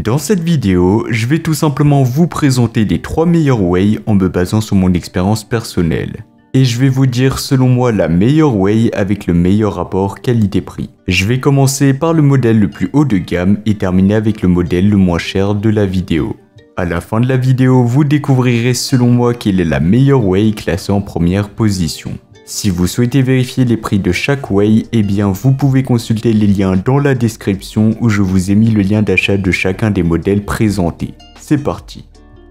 Dans cette vidéo, je vais tout simplement vous présenter les 3 meilleurs whey en me basant sur mon expérience personnelle. Et je vais vous dire selon moi la meilleure whey avec le meilleur rapport qualité-prix. Je vais commencer par le modèle le plus haut de gamme et terminer avec le modèle le moins cher de la vidéo. À la fin de la vidéo, vous découvrirez selon moi quelle est la meilleure whey classée en première position. Si vous souhaitez vérifier les prix de chaque whey, eh bien vous pouvez consulter les liens dans la description où je vous ai mis le lien d'achat de chacun des modèles présentés. C'est parti.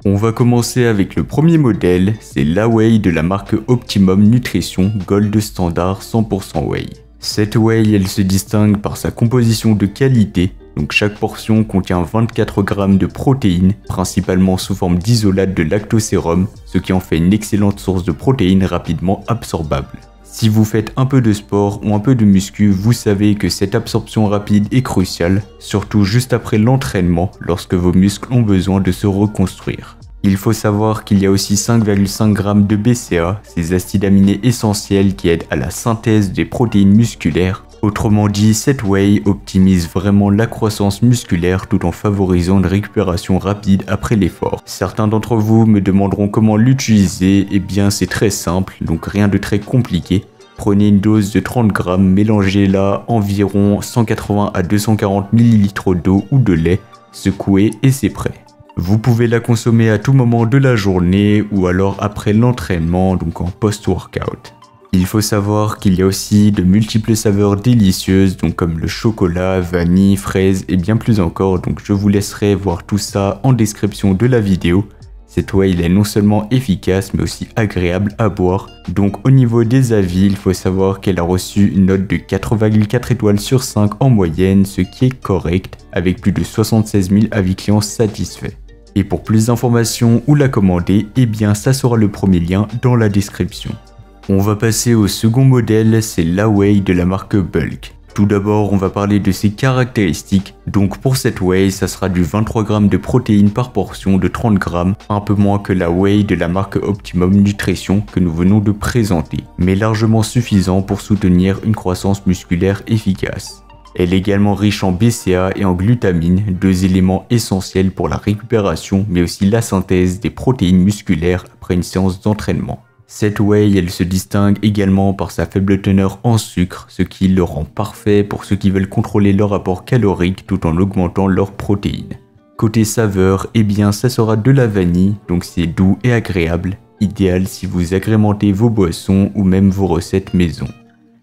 On va commencer avec le premier modèle, c'est la whey de la marque Optimum Nutrition Gold Standard 100% whey. Cette whey, elle se distingue par sa composition de qualité, donc chaque portion contient 24 g de protéines, principalement sous forme d'isolate de lactosérum, ce qui en fait une excellente source de protéines rapidement absorbables. Si vous faites un peu de sport ou un peu de muscu, vous savez que cette absorption rapide est cruciale, surtout juste après l'entraînement lorsque vos muscles ont besoin de se reconstruire. Il faut savoir qu'il y a aussi 5,5 g de BCA, ces acides aminés essentiels qui aident à la synthèse des protéines musculaires. Autrement dit, cette whey optimise vraiment la croissance musculaire tout en favorisant une récupération rapide après l'effort. Certains d'entre vous me demanderont comment l'utiliser, et bien c'est très simple, donc rien de très compliqué. Prenez une dose de 30 g, mélangez-la environ 180 à 240 ml d'eau ou de lait, secouez et c'est prêt. Vous pouvez la consommer à tout moment de la journée ou alors après l'entraînement, donc en post-workout. Il faut savoir qu'il y a aussi de multiples saveurs délicieuses, donc comme le chocolat, vanille, fraise et bien plus encore, donc je vous laisserai voir tout ça en description de la vidéo. Cette whey elle est non seulement efficace mais aussi agréable à boire. Donc au niveau des avis, il faut savoir qu'elle a reçu une note de 4,4 étoiles sur 5 en moyenne, ce qui est correct, avec plus de 76 000 avis clients satisfaits. Et pour plus d'informations ou la commander, eh bien ça sera le premier lien dans la description. On va passer au second modèle, c'est la whey de la marque Bulk. Tout d'abord, on va parler de ses caractéristiques. Donc pour cette whey, ça sera du 23 g de protéines par portion de 30 g, un peu moins que la whey de la marque Optimum Nutrition que nous venons de présenter, mais largement suffisant pour soutenir une croissance musculaire efficace. Elle est également riche en BCA et en glutamine, deux éléments essentiels pour la récupération, mais aussi la synthèse des protéines musculaires après une séance d'entraînement. Cette whey, elle se distingue également par sa faible teneur en sucre, ce qui le rend parfait pour ceux qui veulent contrôler leur apport calorique tout en augmentant leurs protéines. Côté saveur, eh bien ça sera de la vanille, donc c'est doux et agréable, idéal si vous agrémentez vos boissons ou même vos recettes maison.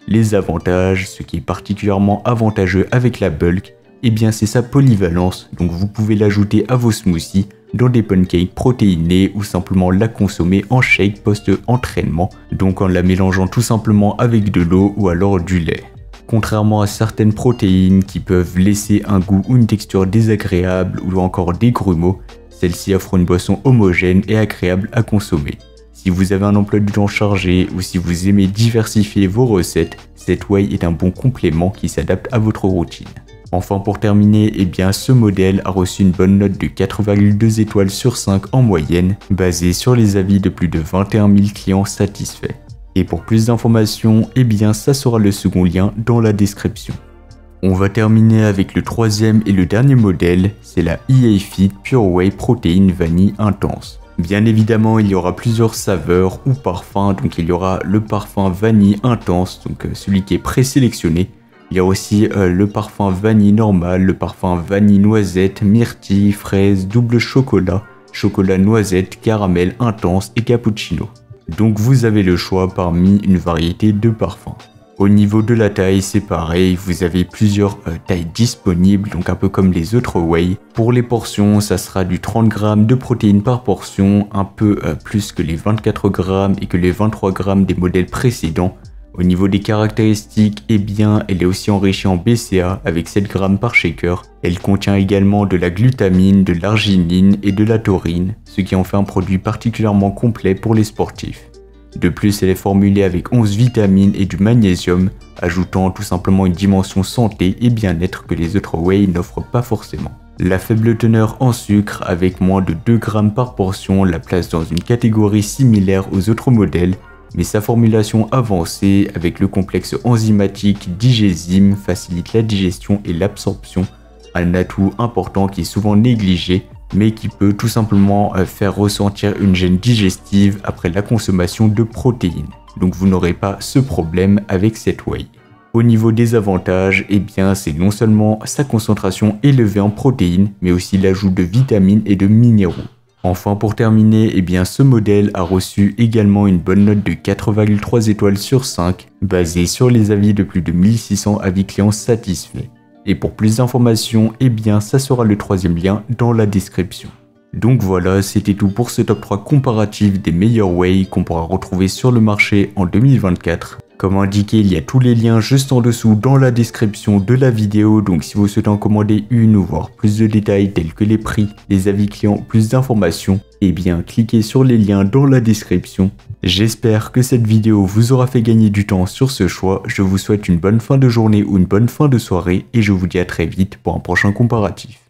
Les avantages, ce qui est particulièrement avantageux avec la Bulk, eh bien c'est sa polyvalence, donc vous pouvez l'ajouter à vos smoothies, dans des pancakes protéinés ou simplement la consommer en shake post-entraînement, donc en la mélangeant tout simplement avec de l'eau ou alors du lait. Contrairement à certaines protéines qui peuvent laisser un goût ou une texture désagréable ou encore des grumeaux, celle-ci offre une boisson homogène et agréable à consommer. Si vous avez un emploi du temps chargé ou si vous aimez diversifier vos recettes, cette whey est un bon complément qui s'adapte à votre routine. Enfin pour terminer, eh bien ce modèle a reçu une bonne note de 4,2 étoiles sur 5 en moyenne, basée sur les avis de plus de 21 000 clients satisfaits. Et pour plus d'informations, eh bien ça sera le second lien dans la description. On va terminer avec le troisième et le dernier modèle, c'est la EA Fit Pure Whey Protein Vanille Intense. Bien évidemment, il y aura plusieurs saveurs ou parfums, donc il y aura le parfum vanille intense, donc celui qui est présélectionné. Il y a aussi le parfum vanille normal, le parfum vanille noisette, myrtille, fraise, double chocolat, chocolat noisette, caramel intense et cappuccino. Donc vous avez le choix parmi une variété de parfums. Au niveau de la taille, c'est pareil, vous avez plusieurs tailles disponibles, donc un peu comme les autres whey. Pour les portions, ça sera du 30 g de protéines par portion, un peu plus que les 24 g et que les 23 g des modèles précédents. Au niveau des caractéristiques, eh bien, elle est aussi enrichie en BCA avec 7 g par shaker. Elle contient également de la glutamine, de l'arginine et de la taurine, ce qui en fait un produit particulièrement complet pour les sportifs. De plus, elle est formulée avec 11 vitamines et du magnésium, ajoutant tout simplement une dimension santé et bien-être que les autres whey n'offrent pas forcément. La faible teneur en sucre, avec moins de 2 g par portion, la place dans une catégorie similaire aux autres modèles, mais sa formulation avancée avec le complexe enzymatique digésime facilite la digestion et l'absorption, un atout important qui est souvent négligé, mais qui peut tout simplement faire ressentir une gêne digestive après la consommation de protéines. Donc vous n'aurez pas ce problème avec cette whey. Au niveau des avantages, eh bien c'est non seulement sa concentration élevée en protéines, mais aussi l'ajout de vitamines et de minéraux. Enfin pour terminer, eh bien ce modèle a reçu également une bonne note de 4,3 étoiles sur 5, basée sur les avis de plus de 1600 avis clients satisfaits. Et pour plus d'informations, eh bien ça sera le troisième lien dans la description. Donc voilà, c'était tout pour ce top 3 comparatif des meilleurs whey qu'on pourra retrouver sur le marché en 2024. Comme indiqué, il y a tous les liens juste en dessous dans la description de la vidéo, donc si vous souhaitez en commander une ou voir plus de détails tels que les prix, les avis clients, plus d'informations, eh bien cliquez sur les liens dans la description. J'espère que cette vidéo vous aura fait gagner du temps sur ce choix, je vous souhaite une bonne fin de journée ou une bonne fin de soirée et je vous dis à très vite pour un prochain comparatif.